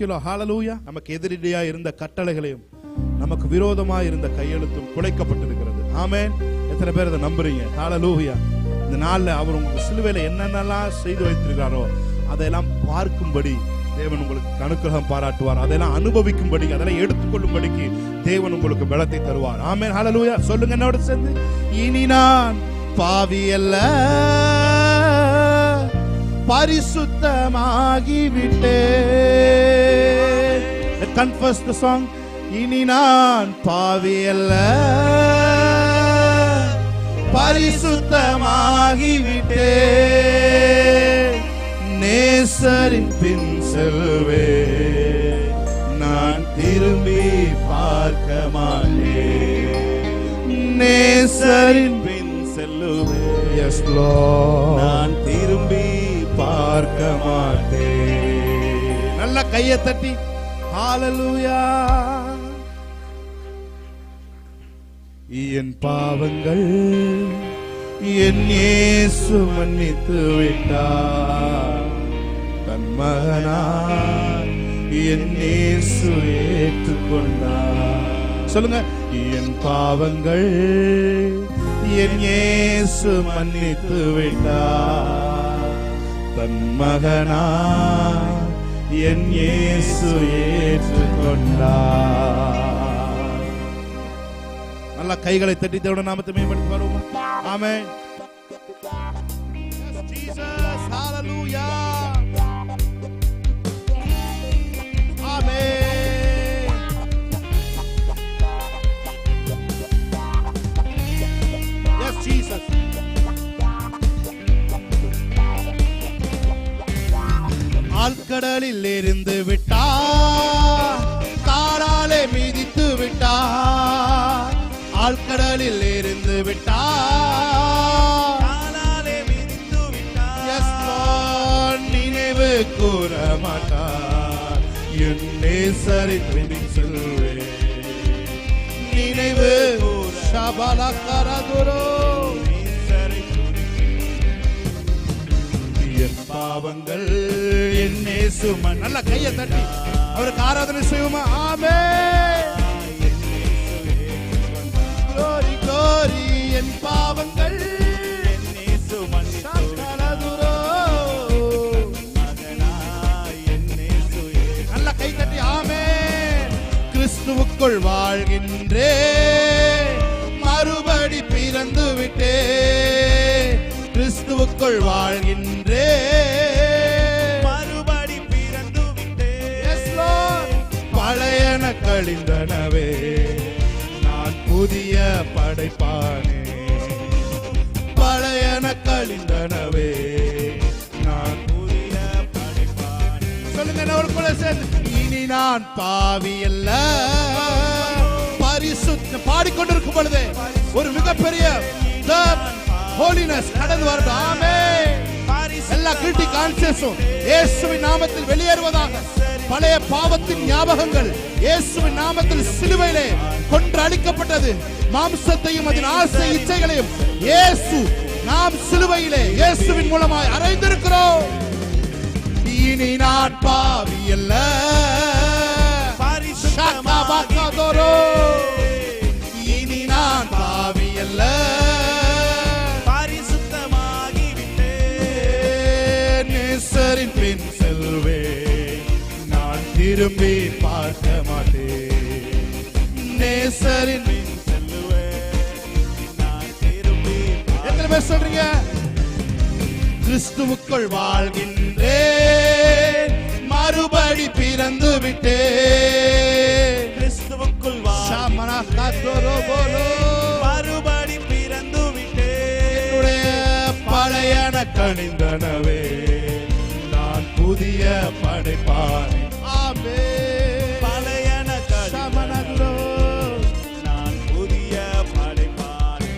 you Lord. Hallelujah. நமக்கு எதிரிடையா இருந்த கட்டளைகளையும் நமக்கு விரோதமா இருந்த கையெழுத்தும் குலைக்கப்பட்டிருக்கிறது. ஆமென். எத்தனை பேர் அதை நம்புறீங்க? ஹalleluya. இந்த நாள்ல அவர் உங்களுக்கு சிலுவையில என்னென்னலாம் செய்து வைத்திருக்காரோ அதெல்லாம் பார்க்கும்படி தேவன் உங்களுக்கு அனுகிரகம் பாராட்டுவார். அதெல்லாம் அனுபவிக்கும்படி, அதெல்லாம் எடுத்துக்கொள்ளும்படிக்கு தேவன் உங்களுக்கு பலத்தை தருவார். ஆமென். ஹalleluya. சொல்லுங்க என்னோட சேர்ந்து, இனி நான் பாவி அல்ல, பரிசுத்தமாகி விட்டேன். Confess the song. இனி நான் பாவி அல்ல, பரிசுத்தமாகி விட்டேன். நேசரின் பின் செல்வே, நான் திரும்பி பார்க்க மாட்டேன். நேசரின் பின் செல்லுவே, yes Lord, நான் திரும்பி பார்க்க மாட்டேன். நல்ல கையை தட்டி ஹalleluya. என் பாவங்கள் என் இயேசு மன்னித்து விட்டார். தன் மகனாய் என் இயேசு ஏற்றுக்கொண்டார். சொல்லுங்க, என் பாவங்கள் என் இயேசு மன்னித்து விட்டார். தன் மகனாய் என் இயேசு ஏற்றுக்கொண்டார். நல்ல கைகளை தட்டி தேவனுடைய நாமத்தை மேம்படுத்தி வருவோம். ஆமென். Jesus, hallelujah. Amen. Yes, Jesus. ஆழ்கடலில் இருந்து விட்டார், தாராளே மிதித்து விட்டார். ஆழ்கடலில் இருந்து விட்டார், தாராளே மிதித்து விட்டார். எஸ் லார்ட், நினைவு கூற மாட்டார். என் நேசரின் பின் செல்வேன். நினைவு ஷபலகரதுரோ, என் பாவங்கள் என் இயேசு மன்னித்தார். நல்ல கையை தட்டி அவருக்கு ஆராதனை செய்வோமா? ஆமென். glory glory. என் பாவங்கள் என் இயேசு மன்னித்தார். மகனாய் என் இயேசு. நல்ல கை தட்டி ஆமென். கிறிஸ்துவுக்குள் வாழ்கின்றேன், மறுபடி பிறந்து விட்டேன். கிறிஸ்துவுக்குள் வாழ்கின்றேன், மறுபடி பிறந்து விட்டேன். Yes Lord. பழையன கழிந்தனவே, நான் புதிய படைப்பானே. பழையன கழிந்தனவே, நான் புதிய படைப்பானே. சொல்லுங்க ஒரு கூட சேர்ந்து, இனி நான் பாவி அல்ல, பரிசுத்த. பாடிக்கொண்டிருக்கும் பொழுது ஒரு மிகப்பெரிய ஹோலினஸ் கடந்து வரட்டும். ஆமென். எல்லா கில்ட்டி கான்ஷியஸும் இயேசுவின் நாமத்தில் வெளியேறுவதாக. பழைய பாவத்தின் ஞாபகங்கள் இயேசுவின் நாமத்தில் சிலுவையிலே கொன்று அழிக்கப்பட்டது. மாம்சத்தையும் அதன் ஆசை இச்சைகளையும் இயேசு நாம் சிலுவையிலே இயேசுவின் மூலமாய் அறைந்திருக்கிறோம். இனி நான் பாவி அல்ல, பரிசுத்தமாகி. இனி நான் பாவி அல்ல, நேசரின் பின் செல்வேன். நான் திரும்பி பார்க்க மாட்டேன். நேசரின் பின் செல்வேன், நான் திரும்பி. எத்தனை பேர் சொல்றீங்க? கிறிஸ்துவுக்குள் வாழ்கின்றேன், மறுபடி பிறந்து விட்டேன். கிறிஸ்துவுக்குள் மறுபடி பிறந்து விட்டேன். என்னுடைய பழையன கழிந்தனவே, நான் புதிய படைப்பானே. ஆமென். பழையன கழிந்தனவே, நான் புதிய படைப்பானே.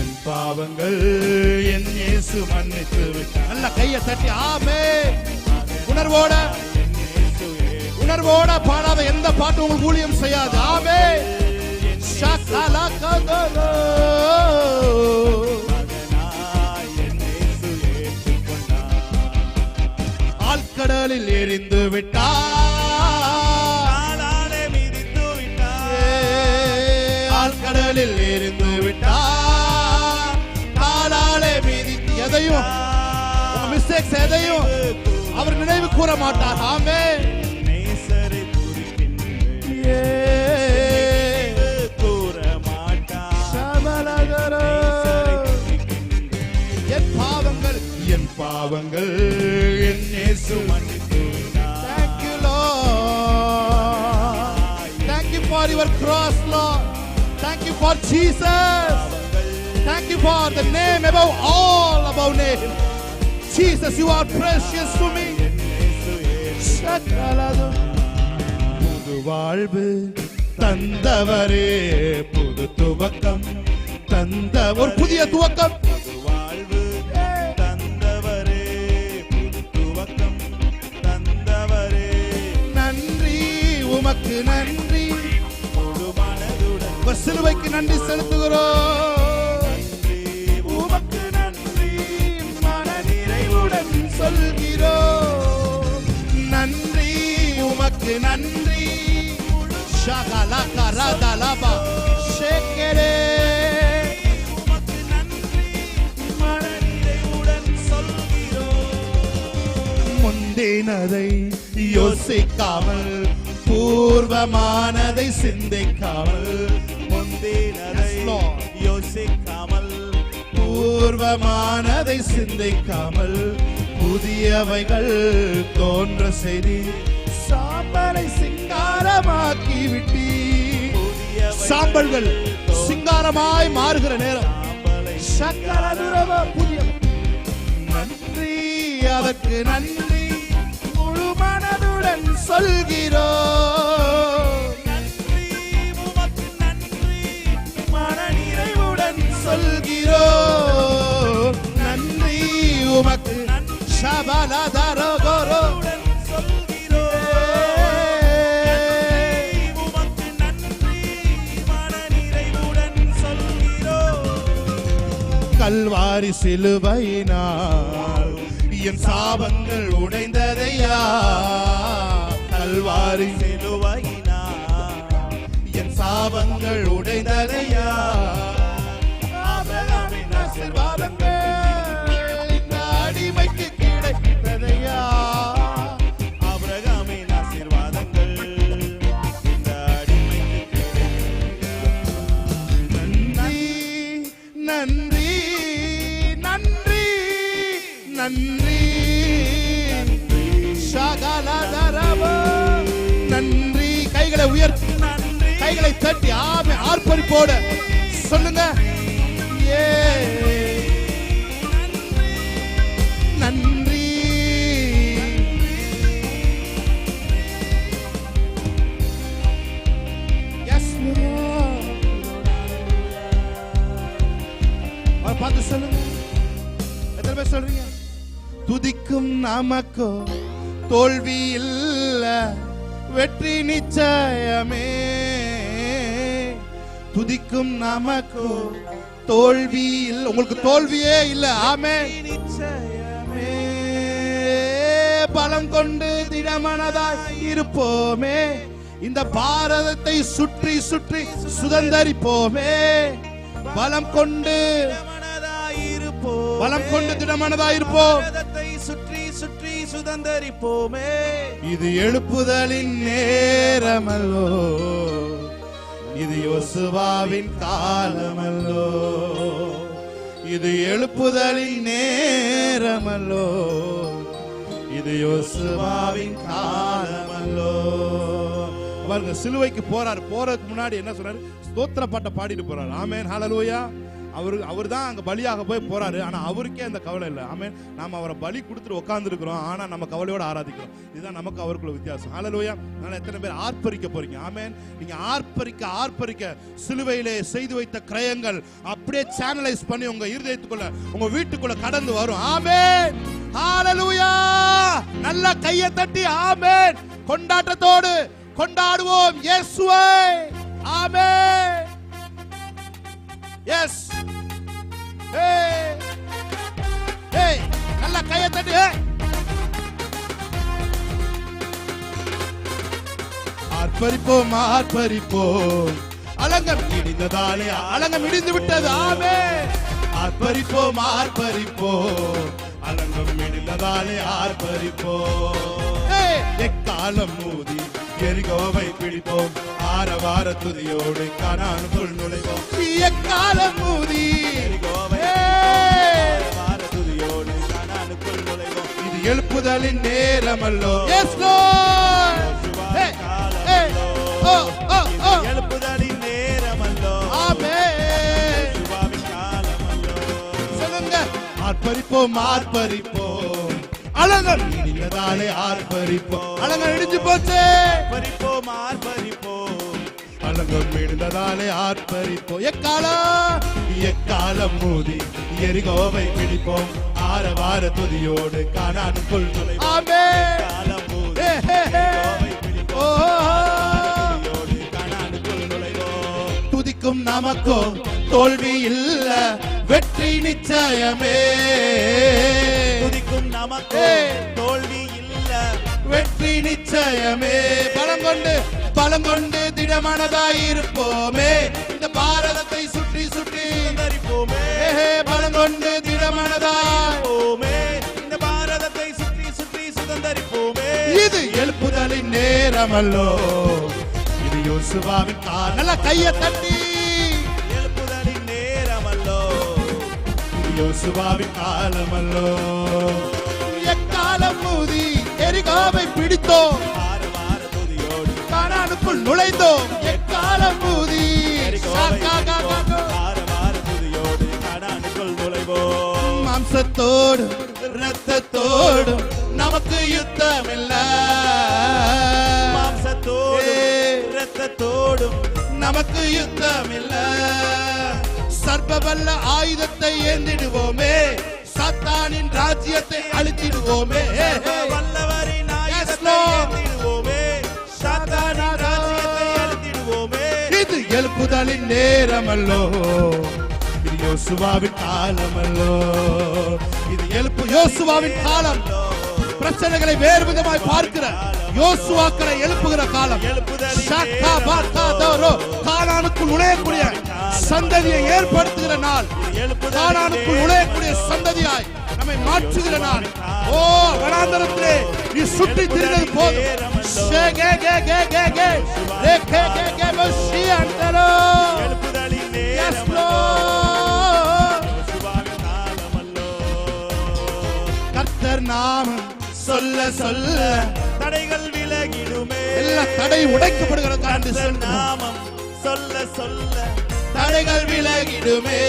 என் பாவங்கள் என் இயேசு மன்னித்து விட்டார். நல்ல கையை தட்டி ஆமென். உணர்வோட பாடாத எந்த பாட்டு உங்களுக்கு ஊழியம் செய்யாது. ஆமென். ஆழ்கடலில் எரிந்து விட்டார், காம்ப்ளெக்ஸ் எதையும் அவர் நினைவு கூற மாட்டார். ஆமென். நேசரை கூற மாட்டார். என் பாவங்கள் என் இயேசு மன்னித்தார். Thank you Lord. Thank you for your cross Lord. Thank you for Jesus. Thank you for the name above all above name. Jesus, you are precious to me. புது வாழ்வு தந்தவரே, புது துவக்கம் தந்தவர், புதிய துவக்கம். புது வாழ்வு தந்தவரே, புது துவக்கம் தந்தவரே, நன்றி உமக்கு நன்றி. முழு மனதுடன் சிலுவைக்கு நன்றி செலுத்துகிறோம். உமக்கு நன்றி மன நிறைவுடன் சொல்கிறோம். நன்றி உமக்கு நன்றி. ஷகலகரதலபா ஷேக்கரே. உமக்கு நன்றி மன நிறைவுடன் சொல்கிறோம். முந்தினதை யோசிக்காமல், பூர்வமானதை சிந்திக்காமல், முந்தினதை யோசிக்காமல், பூர்வமானதை சிந்திக்காமல், புதியவைகள் தோன்ற செய்தி சாம்பலை சிங்காரமாக்கி விட்டி. சாம்பல்கள் சிங்காரமாய் மாறுகிற நேரம் புதிய. நன்றி அதற்கு நன்றி முழு மனதுடன் சொல்கிறோம். நன்றி உமக்கு நன்றி மன நிறைவுடன் சொல்கிறோம். நன்றி உமக்கு ஷபலதரகரோ கல்வாரி சிலுவையினால் என் சாபங்கள் உடைந்ததையா. கல்வாரி சிலுவையினால் என் சாபங்கள் உடைந்ததையா. ஆபிரகாமின் ஆசீர்வாதங்கள் இந்த அடிமைக்கு கிடைத்ததையா. ஆபிரகாமின் ஆசீர்வாதங்கள் இந்த அடிமைக்கு கிடைத்ததையா. நன்றி நன்றி நன்றி நன்றி ஷகலதரவ நன்றி. கைகளை உயர்த்தி, கைகளை தட்டி ஆமே ஆர்ப்பரிப்போட சொல்லுங்க. ஏ நன்றி. எஸ் பார்த்து சொல்லுங்க. எத்தனை பேர் சொல்றீங்க? துதிக்கும் நமக்கோ தோல்வி இல்ல, வெற்றி நிச்சயமே. துதிக்கும் நமக்கோ தோல்வி இல்ல. உங்களுக்கு தோல்வியே இல்ல. ஆமென். நிச்சயமே. பலம் கொண்டு திடமனதாய் இருப்போமே. இந்த பாரதத்தை சுற்றி சுற்றி சுதந்தரிப்போமே. பலம் கொண்டு பலம் கொண்டு திடமனதாய் இருப்போம். சுற்றி சுற்றி சுதந்தரிப்போமே. இது எழுப்புதலின் நேரமல்லோ, இது யோசுவாவின் காலமல்லோ. இது எழுப்புதலின் நேரமல்லோ, இது யோசுவாவின் காலமல்லோ. பாருங்க, சிலுவைக்கு போறாரு. போறதுக்கு முன்னாடி என்ன சொல்றாரு? ஸ்தோத்திர பாட்டை பாடிட்டு போறாரு. ஆமென், ஹல்லேலூயா. அவர் தான் அங்க பலியாக போய் போறாரு. ஆனா அவருக்கே அந்த கவலை இல்லை. ஆமென். நாம அவரை பலி கொடுத்துட்டு உட்கார்ந்துருக்கிறோம், ஆனா நம்ம கவலையோட ஆராதிக்கிறோம். இதுதான் நமக்கு அவருக்குள்ள வித்தியாசம். ஹல்லேலூயா. அதனால எத்தனை பேர் ஆர்ப்பரிக்க போறீங்க? ஆமென். நீங்க ஆர்ப்பரிக்க ஆர்ப்பரிக்க சிலுவையிலே செய்து வைத்த கிரயங்கள் அப்படியே சேனலைஸ் பண்ணி உங்க இருதயத்துக்குள்ள, உங்க வீட்டுக்குள்ள கடந்து வரும். ஆமென், ஹல்லேலூயா. நல்ல கையை தட்டி ஆமென் கொண்டாட்டத்தோடு கொண்டாடுவோம் இயேசுவை. ஆமென். எஸ். ஏய், நல்ல கையை தட்டி. ஆர்ப்பரிப்போம் ஆர்ப்பரிப்போம். அலங்கம் இடிந்ததாலே அலங்கம் இடிந்து விட்டது. ஆமென். ஆர்ப்பரிப்போம் ஆர்ப்பரிப்போம். அலங்கம் இடிந்ததாலே ஆர்ப்பரிப்போம். எக்காலம் மூதி எரிகோவை பிடிப்போம். ஆரவார துதியோடு கானானுக்குள் நுழைவோம். எக்காலம் மூதி எரிகோவை ஆரவார துதியோடு கானானுக்குள் நுழைவோம். இது எழுப்புதலின் நேரமல்லோ. எஸ் யோசுவாவின் காலமல்லோ. இது எழுப்புதலின் நேரமல்லோ. யோசுவாவின் காலமல்லோ. சொல்லுங்க. ஆர்ப்பரிப்போம் ஆர்ப்பரிப்போம். அலங்கம் இடிந்ததாலே ஆர்ப்பரிப்போம். அலங்கம் இடிஞ்சு போச்சு. ஆர்ப்பரிப்போம் ஆர்ப்பரிப்போம். அலங்கம் இடிந்ததாலே ஆர்ப்பரிப்போம். எக்காலம் மூதி எரிகோவை பிடிப்போம். ஆரவார துதியோடு கானானுக்குள் நுழைவோம். காலம் மூடி எரிகோவை பிடிப்போம். துதியோடு கானானுக்குள் நுழைவோம். துதிக்கும் நமக்கோ தோல்வி இல்ல, வெற்றி நிச்சயமே. துதிக்கும் நமக்கு தோல்வி இல்ல, வெற்றி நிச்சயமே. பலம் கொண்டு திடமனதாயிருப்போமே. இந்த பாரதத்தை சுற்றி சுற்றி சுதந்தரிப்போமே. பலம் கொண்டு திடமனதாய். போமே. இந்த பாரதத்தை சுற்றி சுற்றி சுதந்தரிப்போமே. இது எழுப்புதலின் நேரமல்லோ. இது யோசுவாவின் காலம். நல்லா கையை தட்டி. எழுப்புதலின் நேரமல்லோ. இது யோசுவாவின் காலமல்லோ. எக்காலம் மூதி எரிகோவை பிடித்தோம். ஆரவார துதியோடு கானானுக்குள் நுழைந்தோம். எக்காலம் மூதி ஆரவார துதியோடு கானானுக்குள் நுழைவோம். மாம்சத்தோடும் இரத்தத்தோடும் நமக்கு யுத்தமில்ல. மாம்சத்தோடும் இரத்தத்தோடும் நமக்கு யுத்தமில்ல. சர்வவல்ல ஆயுதத்தை ஏந்திடுவோமே. சாத்தானின் ராஜ்யத்தை அழித்திடுவோமே. வல்லவரின் ஆயுதத்தை ஏந்திடுவோமே. சாத்தானின் ராஜ்யத்தை அழித்திடுவோமே. இது எழுப்புதலின் நேரமல்லோ. இது யோசுவாவின் காலமல்லோ. இது யோசுவாவின் காலம். பிரச்சனைகளை வேறு விதமாய் பார்க்கிற யோசுவாக்களை எழுப்புகிற காலம். கானானுக்குள் நுழையக்கூடிய சந்ததியை ஏற்படுத்துகிற நாள். கானானுக்குள் நுழையக்கூடிய சந்ததியாய் நம்மை மாற்றுகிற நாள். ஓ வனாந்தரத்திலே நீ சுற்றி திரிந்தது போதும். எழுப்புதலின் Yes, நேரமல்லோ. Lord. யோசுவாவின் காலமல்லோ. கர்த்தர் நாமம் சொல்ல சொல்ல தடைகள் விலகிடுமே. எல்லா தடை உடைக்கப்படுகிற கர்த்தர் நாமம் சொல்ல சொல்ல தடைகள் விலகிடுமே.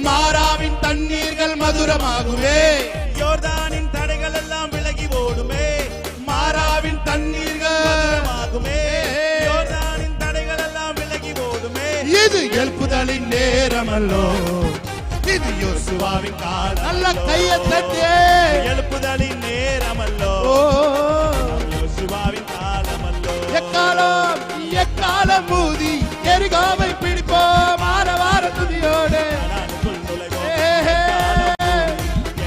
மாறாவின் தண்ணீர்கள் மதுரமாகுமே. யோர்தானின் தடைகள் எல்லாம் விலகி ஓடுமே. மாறாவின் தண்ணீர்கள் ஆகுமே. யோர்தானின் தடைகள் எல்லாம் விலகி ஓடுமே. இது எழுப்புதலின் நேரமல்லோ. இது யோசுவாவின் காலம். நல்ல கையை தட்டி. எழுப்புதலின் நேரமல்லோ. ஓ யோசுவாவின் காலமல்லோ. எக்காலம் மூதி எரிகோவை பிடிப்போம். ஆரவார துதியோடு கானானுக்குள் நுழைவோம்.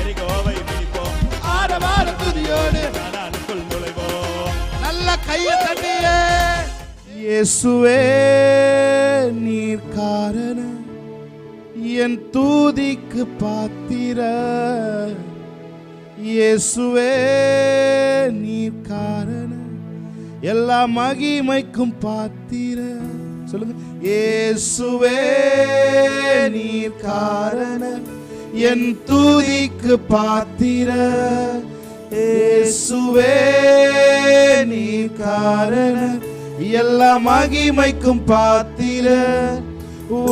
எரிகோவை பிடிப்போம். ஆரவார துதியோடு கானானுக்குள் நுழைவோம். நல்ல கையை தட்டியே. இயேசுவே நீர் காரணம் என் தூதிக்கு பாத்திர. இயேசுவே நீர் காரணம் எல்லா மகிமைக்கும் பாத்திர. சொல்லுங்க. இயேசுவே நீர் காரணம் என் தூதிக்கு பாத்திர. இயேசுவே நீர் காரணம் எல்லா மகிமைக்கும் பாத்திர.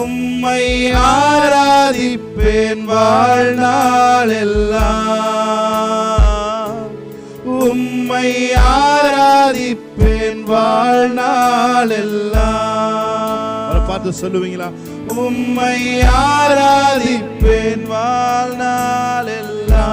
உம்மை ஆராதிப்பேன் வாழ்நாள் எல்லாம். உம்மை ஆராதிப்பேன் வாழ்நாள் எல்லாம். பார்த்து சொல்லுவீங்களா? உம்மை ஆராதிப்பேன் வாழ்நாள் எல்லாம்.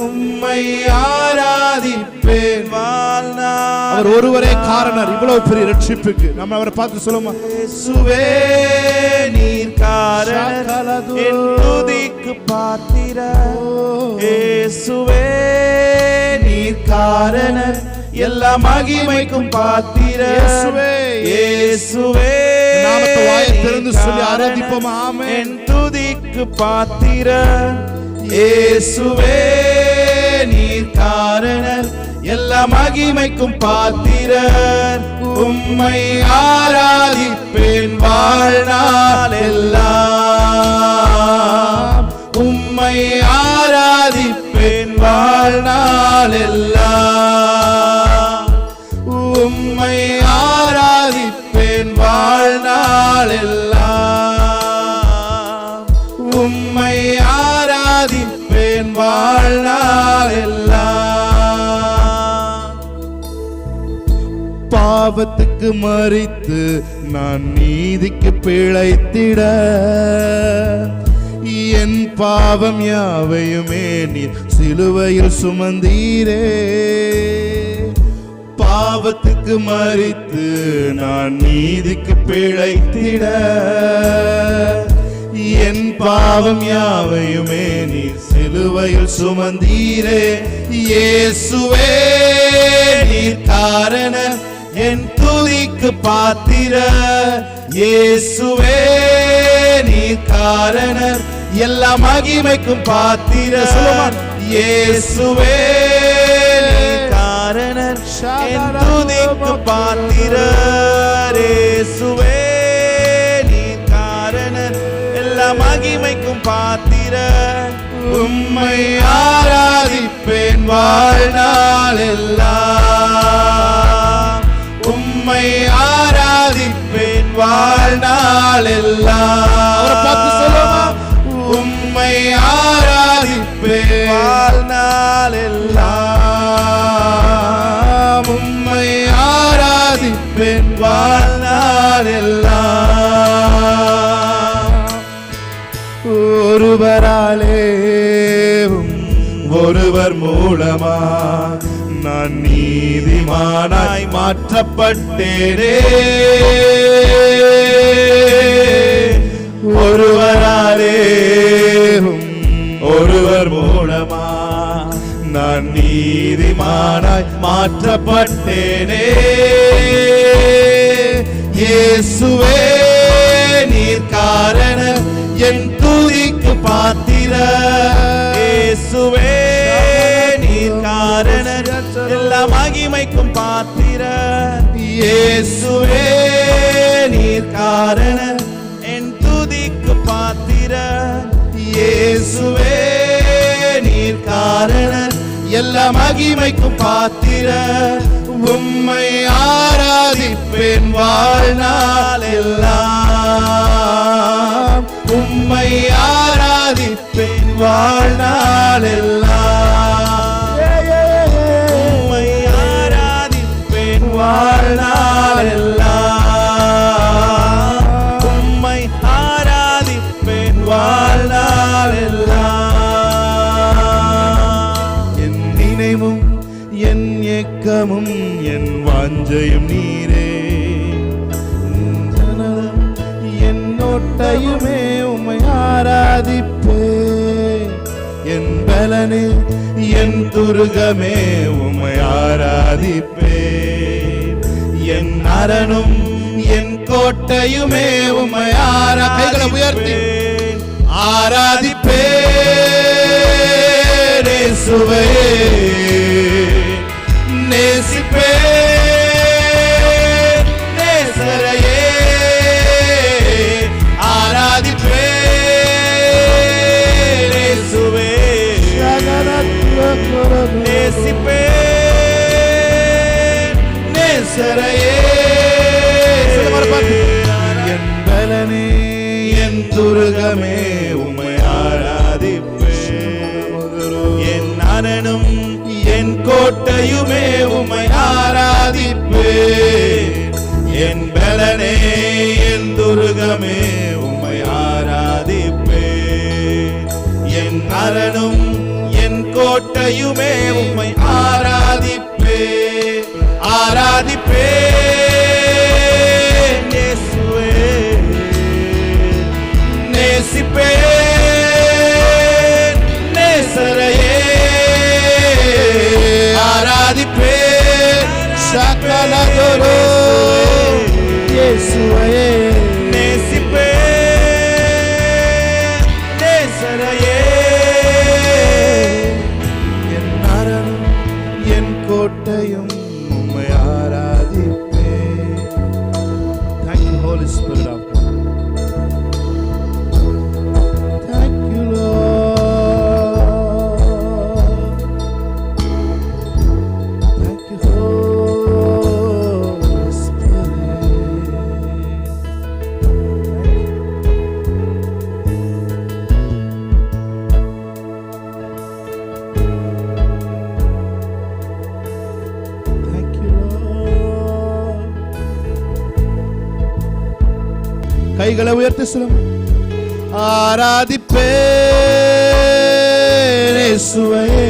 உம்மை ஆராதிப்பேன் வாழ்நாள். அவர் ஒருவரே காரணர் இவ்வளவு பெரிய ரட்சிப்புக்கு. நம்ம அவரை பார்த்து சொல்லுமா? இயேசுவே நீர் காரணர் என் துதிக்கு பாத்திர. இயேசுவே நீர் காரணர் எல்லா மகிமைக்கும் பாத்திர. இயேசுவே நாமத்தை வாயை திறந்து சொல்லி ஆராதிப்போம். ஆமென். என் துதிக்கு பாத்திரர் இயேசுவே நீர் காரணர் எல்லா மகிமைக்கும் பாத்திரர் உம்மை ஆராதிப்பேன் வாழ்நாள் எல்லாம் உம்மை ஆராதிப்பேன் வாழ்நாள் எல்லாம் உம்மை ஆராதிப்பேன் வாழ்நாள் எல்லாம் உம்மை ஆராதிப்பேன் வாழ்நாள் எல்லாம். பாவத்துக்கு மரித்து நான் நீதிக்கு பிழைத்திட என் பாவம் யாவையுமே நீர் சிலுவையில் சுமந்தீரே. பாவத்துக்கு மரித்து நான் நீதிக்கு பிழைத்திட என் பாவம் யாவையுமே நீர் சிலுவையில் சுமந்தீரே. இயேசுவே நீர் காரணர் என் துதிக்கு பாத்திரர் இயேசுவே நீர் காரணர் எல்லா மகிமைக்கும் பாத்திரர் இயேசுவே நீர் காரணர் என் துதிக்கு பாத்திரர் இயேசுவே நீர் காரணர் எல்லா மகிமைக்கும் பாத்திரர் உம்மை ஆராதிப்பேன் வாழ்நாள் எல்லாம் உம்மை ஆராதிப்பேன் வாழ்நாள் எல்லாம் உம்மை ஆராதிப்பேன் வாழ்நாள் எல்லாம் உம்மை ஆராதிப்பேன் வாழ்நாள் எல்லாம். ஒருவராலே ஒருவர் மூலமா நான் நீதிமானாய் மாற்றப்பட்டேனே. ஒருவராலே ஒருவர் மூலமா நான் நீதிமானாய் மாற்றப்பட்டேனே. இயேசுவே நீர் காரணர் என் துதிக்கு பாத்திரர் இயேசுவே நீர் காரணர் எல்லா மகிமைக்கும் பாத்திரர் இயேசுவே நீர் காரணர் என் துதிக்கு பாத்திரர் இயேசுவே நீர் காரணர் எல்லா மகிமைக்கும் பாத்திரர் உம்மை ஆராதிப்பேன் வாழ்நாள் எல்லாம் உம்மை ஆராதிப்பேன் வாழ்நாள் எல்லாம் உம்மை ஆராதிப்பேன் வாழ்நாள் எல்லாம் உம்மை ஆராதிப்பேன் வாழ்நாள் எல்லாம். என் நினைவும் என் ஏக்கமும் என் வாஞ்சையும் நீரே. என் நோட்டையுமே உம்மை ஆராதிப்பேன். என் பலனே என் துருகமே உம்மை ஆராதிப்பேன். என் அரணும் என் கோட்டையுமே உம்மை கைகளை உயர்த்தி ஆராதிப்பேன். இயேசுவே நேசிப்பேன் நேசரையே ஆராதிப்பேன். இயேசுவே நேசிப்பேன் நேசரையே என் பலனே என் துருகமே உம்மை ஆராதிப்பேன். என் அரணும் என் கோட்டையுமே உம்மை ஆராதிப்பேன். என் பலனே என் துருகமே உம்மை ஆராதிப்பேன். என் அரணும் என் கோட்டையுமே உம்மை ஆராதிப்பேன் ஆராதிப்பேன். இயேசுவே நேசிப்பேன் நேசரையே ஆராதிப்பேன். சகல குரு இயேசுவே கைகளை உயர்த்தி சொல்லுங்க. ஆராதிப்பேன் இயேசுவையே,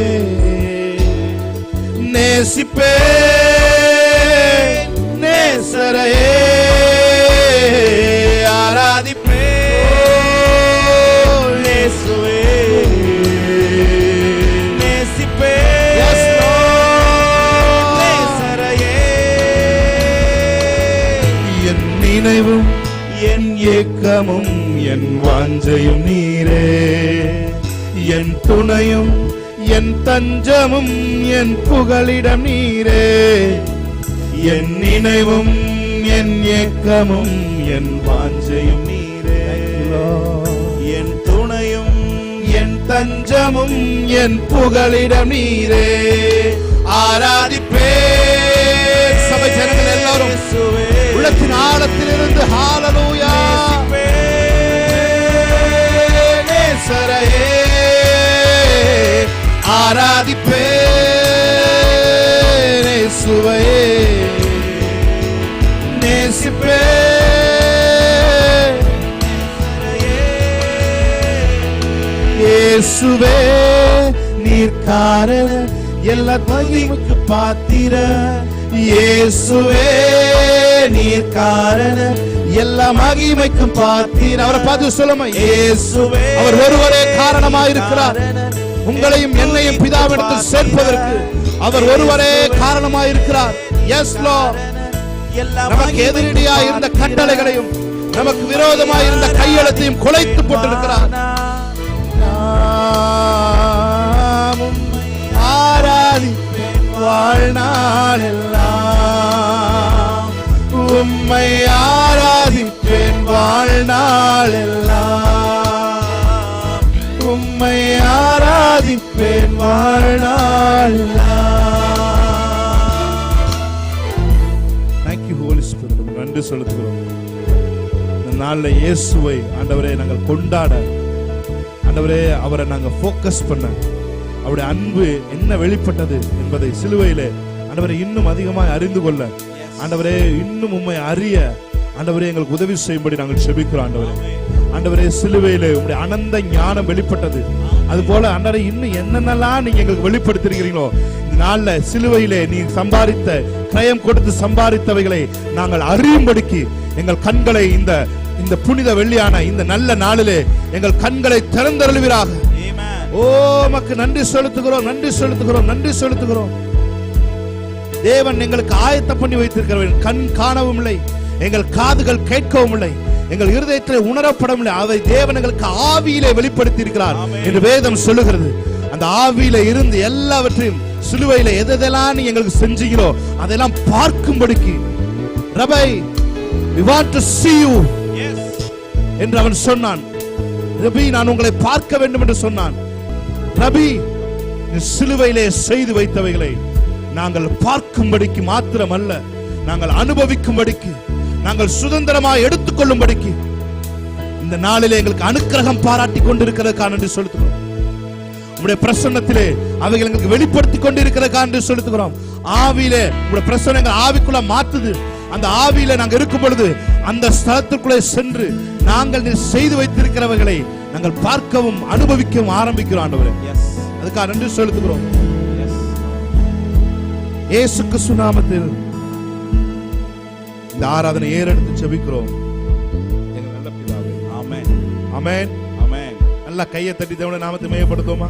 நேசிப்பேன் நேசரையே, ஆராதிப்பேன் இயேசுவே, நேசிப்பேன் நேசரையே. என் நினைவும் என் ஏக்கமும் என் வாஞ்சையும் நீரே, என் துணையும் என் தஞ்சமும் என் புகலிடம் நீரே, என் நினைவும் என் ஏக்கமும் என் வாஞ்சையும் நீரே, என் துணையும் என் தஞ்சமும் என் புகலிடம் நீரே. ஆராதிப்பேன். சபை ஜனங்கள் எல்லாரும் உள்ளத்தின் ஆழத்திலிருந்து ஹalleluya நேசரையே, ஆராதிப்பேன் இயேசுவையே, நேசிப்பேன் இயேசுவே, நீர் காரணர் எல்லா மகிமைக்கு பாத்திர, இயேசுவே நீர் காரணர் எல்லா மகிமைக்கும் பாத்திர. அவரை பார்த்து சொல்லுமா, இயேசுவே அவர் ஒருவரே காரணமாயிருக்கிறார். உங்களையும் என்னையும் பிதாவிடத்தில் சேர்ப்பதற்கு அவர் ஒருவரே காரணமாயிருக்கிறார். S Lord. நமக்கு எதிரடியாக இருந்த கட்டளைகளையும் நமக்கு விரோதமாக இருந்த கையெழுத்தையும் குலைத்து போட்டிருக்கிறார். ஆராதிப்பேன் வாழ்நாளெல்லாம், உம்மை ஆராதிப்பேன் வாழ்நாளெல்லாம், உம்மை ஆராதிப்பேன் வாழ்நாளெல்லாம். Thank you Holy Spirit. நன்றி செலுத்துகிறோம். இந்த நாள்ல இயேசுவை ஆண்டவரே நாங்கள் கொண்டாட, ஆண்டவரே அவரை நாங்கள் ஃபோக்கஸ் பண்ண, அவருடைய அன்பு என்ன வெளிப்பட்டது என்பதை சிலுவையிலே ஆண்டவரே இன்னும் அதிகமாக அறிந்து கொள்ள, ஆண்டவரே இன்னும் உம்மை அறிய ஆண்டவரே எங்களுக்கு உதவி செய்யும்படி நாங்கள் செபிக்கிறோம். ஆண்டவரே ஆண்டவரே சிலுவையிலே உம்முடைய அனந்த ஞானம் வெளிப்பட்டது. அதுபோல ஆண்டவரே இன்னும் என்னென்னலாம் நீங்க எங்களுக்கு வெளிப்படுத்திருக்கிறீங்களோ, இந்த நாள்ல சிலுவையிலே நீ சம்பாதித்த கிரயம் கொடுத்து சம்பாதித்தவைகளை நாங்கள் அறியும்படிக்கு எங்கள் கண்களை இந்த புனித வெள்ளியான இந்த நல்ல நாளிலே எங்கள் கண்களை திறந்தருளுவீராக. ஓ மக்கு நன்றி செலுத்துகிறோம், நன்றி செலுத்துகிறோம், நன்றி செலுத்துகிறோம். தேவன் எங்களுக்கு ஆயத்தம் பண்ணி வைத்திருக்கிறவன் கண் காணவும் இல்லை, எங்கள் காதுகள் கேட்கவும் இல்லை, எங்கள் இருதயத்திலே உணரப்படவில்லை. அதை தேவன் எங்களுக்கு ஆவியிலே வெளிப்படுத்தி இருக்கிறார் என்று வேதம் சொல்லுகிறது. அந்த ஆவியில இருந்து எல்லாவற்றையும் சிலுவையில எதெல்லாம் நீ எங்களுக்கு செஞ்சீங்களோ அதெல்லாம் பார்க்கும்படிக்கு, ரபை we want to see you என்று அவன் சொன்னான். ரபி நான் உங்களை பார்க்க வேண்டும் என்று சொன்னான். ரபி சிலுவையிலே செய்து வைத்தவைகளை நாங்கள் பார்க்கும்படிக்கு மாத்திரமல்ல, நாங்கள் அனுபவிக்கும்படிக்கு, நாங்கள் சுதந்திரமாக எடுத்துக்கொள்ளும்படிக்கு இந்த நாளிலே எங்களுக்கு அனுக்கிரகம் பாராட்டி கொண்டிருக்கிறதுக்கான என்று செலுத்துகிறோம். உங்களுடைய பிரசன்னத்திலே அவைகள் எங்களுக்கு வெளிப்படுத்தி கொண்டிருக்கிறதுக்கான என்று செலுத்துகிறோம். ஆவியிலே உங்களுடைய பிரசன்னம் எங்கள் ஆவிக்குள்ள மாத்துது. அந்த ஆவியில நாங்கள் இருக்கும் பொழுது அந்த ஸ்தலத்துக்குள்ளே சென்று நாங்கள் செய்து வைத்திருக்கிறவர்களை நாங்கள் பார்க்கவும் அனுபவிக்கவும் ஆரம்பிக்கிறோம். ஆண்டவரே அதுக்காக நன்றி செலுத்துகிறோம். இயேசு கிறிஸ்து நாமத்தில் இந்த ஆராதனை ஏறெடுத்து ஜெபிக்கிறோம். எங்கள் நல்ல பிதாவே. ஆமென், ஆமென், ஆமென். நல்லா கையை தட்டி தேவனுடைய நாமத்தை மையப்படுத்துவோமா?